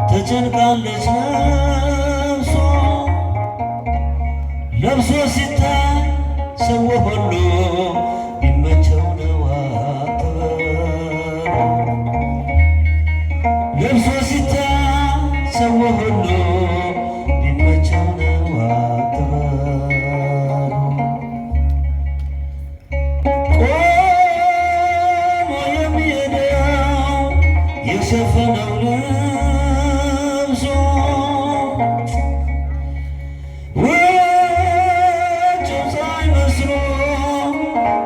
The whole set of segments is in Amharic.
ተጨንቃለች ነፍሷ ለብሶ ሲታይ ሰው ሁሉ ቢመቸው ነው አትበሉ። ለብሶ ሲታይ ሰው ሁሉ ቢመቸው ነው አትበሉ። ቆሞ የሚሄደው የሸፈነው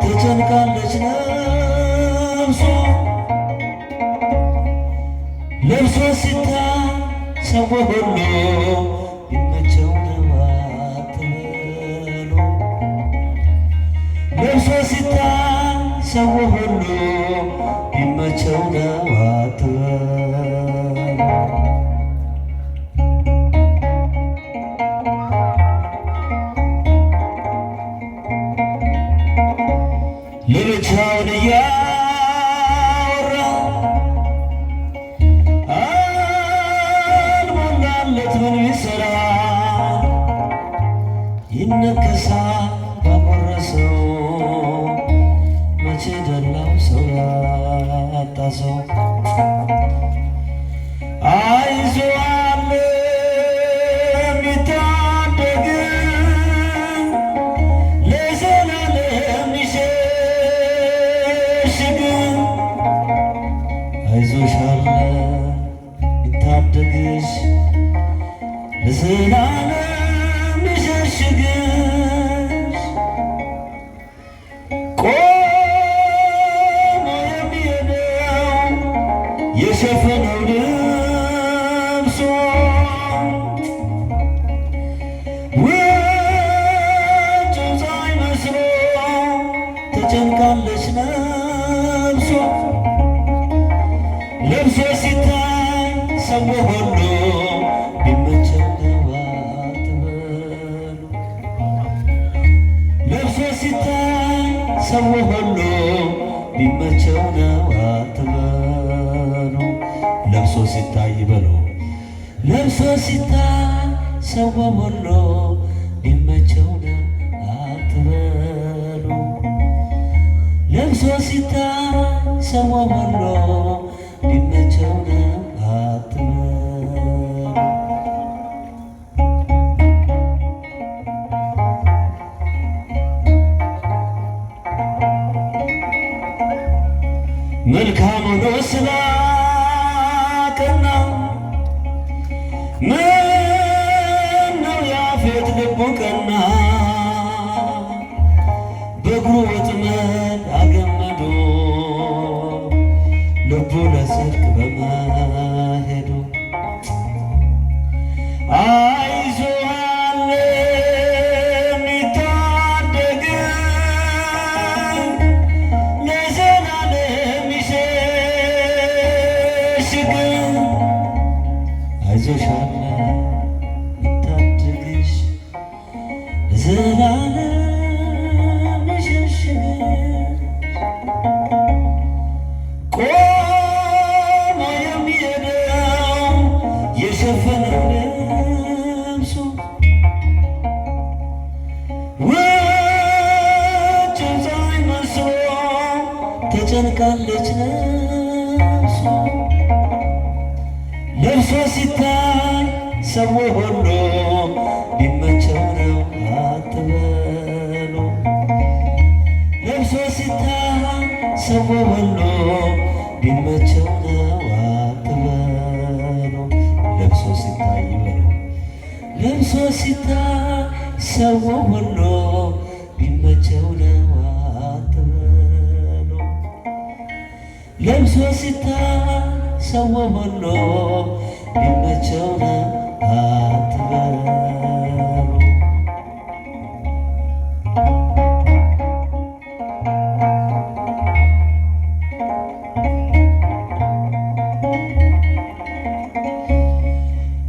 ተጨንቃለች ነፍሷ ለብሶ ሲታይ ሰው ሁሉ ቢመቸው ነው አትበሉ። ለብሶ ሲታይ ሰው ሁሉ ቢመቸው ነው አትበል። ለብቻውን እያወራ አልሞላለት ምን ቢሰራ ይነከሳል ባጎረሰው መቼ ደላው ሰው ያጣ ሰው አይዞህ አለ የሚታደግ ለዘላለም ይሸሽግ አይዞሽ አለ የሚታደግሽ ለዘላለም ይሸሽግሽ ቆሞ የሚሄደው የሸፈነው ልብሶ ውጭ ፀሐይ መስሎ ተጨንቃለች ነፍሶ ለብሶ ሲታይ ሰው ሁሉ ቢመቸው ነው አትበሉ። ለብሶ ሲታይ ሰው ሁሉ ቢመቸው ነው አትበሉ። ለብሶ ሲታይ በሉ ለብሶ ሲታይ ሰው ሁሉ ቢመቸው ነው አትበሉ። ለብሶ ሲታይ ሰው ሁሉ ቢመቸው ነው አትበሉ። መልካም ሆኖ ስላቀና ምነው ያፌት ልቡ ቀና በእግሩ ወጥመድ አገመዶ ልቡ ለጽድቅ በመሄዱ አይዞህ አለ የሚታደግ ለዘላለም ይሸሽግ አይዞሽ አለ የሚታደግሽ ለዘላለም ይሸሽግሽ ቆሞ የሚሄደው የሸፈነው ልብሱ ውጭ ፀሐይ መስሎ ተጨንቃለች ነፍሱ ለብሶ ሲታይ ሰው ሁሉ ቢመቸው ነው አትበሉ። ለብሶ ሲታይ ሰው ሁሉ ቢመቸው ነው አትበሉ። ለብሶ ሲታይ በሉ ለብሶ ሲታይ ሰው ሁሉ ቢመቸው ነው አትበሉ። ለብሶ ሲታይ ሰው ሁሉ ቢመቸው ነው አትበሉ።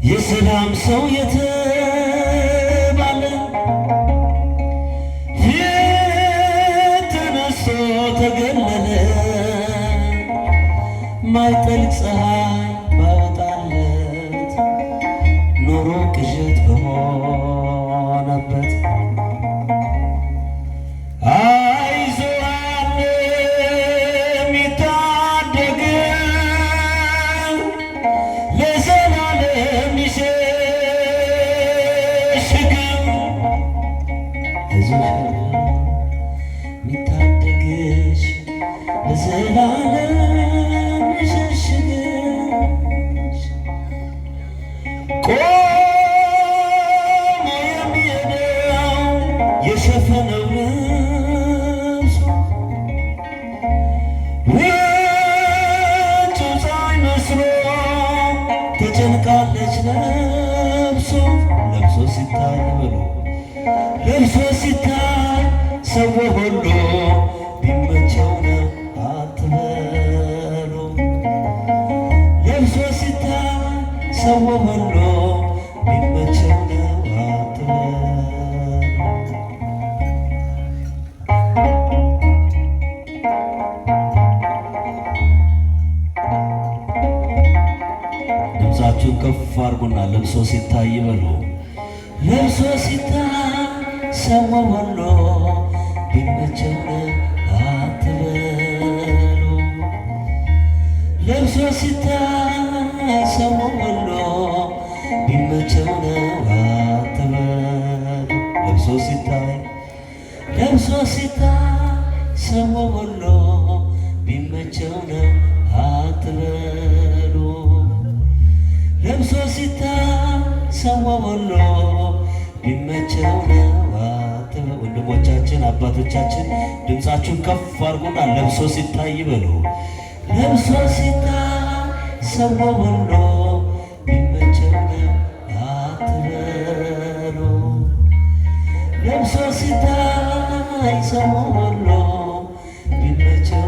የሰላም ሰው የተባለ ፊት ተነስቶ ተገለለ ማይጠልቅ ፀሐይ ባወጣለት ኖሮ ቅዠት በሆነበት አይዞህ አለ የሚታደግ ለዘላለም ይሸሽግ አይዞሽ አለ የሚታደግሽ ለዘላለም ይሸሽግሽ ቆሞ የሚሄደው የሸፈነው ልብሱ ውጭ ፀሐይ መስሎ ተጨንቃለች ነፍሱ ለብሶ ሲታይ በሉ ለብሶ ሲታይ ሰው ሁሉ ቢመቸው ነው አትበሉ። ሰው ሁሉ ቢመቸው ነው አትበል። ድምፃችሁን ከፍ አድርጉና ለብሶ ሲታይ በሉ። ለብሶ ሲታይ ሰው ሁሉ ቢመቸው ነው አትበሉ። ለብሶ ሲታይ ሰው ሁሉ ቢመቸው ነው አትበሉ። ለብሶ ሲታይ ሰው ሁሉ ቢመቸው ነው አትበሉ። ለብሶ ሲታይ ሰው ሁሉ ቢመቸው ነው አትበሉ። ወንድሞቻችን አባቶቻችን ድምፃችሁን ከፍ አድርጉና ለብሶ ሲታይ በሉ። ለብሶ ሲታይ ሰው ሁሉ ቢመቸው ነው አትበሉ። ለብሶ ሲታይ ሰው ሁሉ ቢመቸው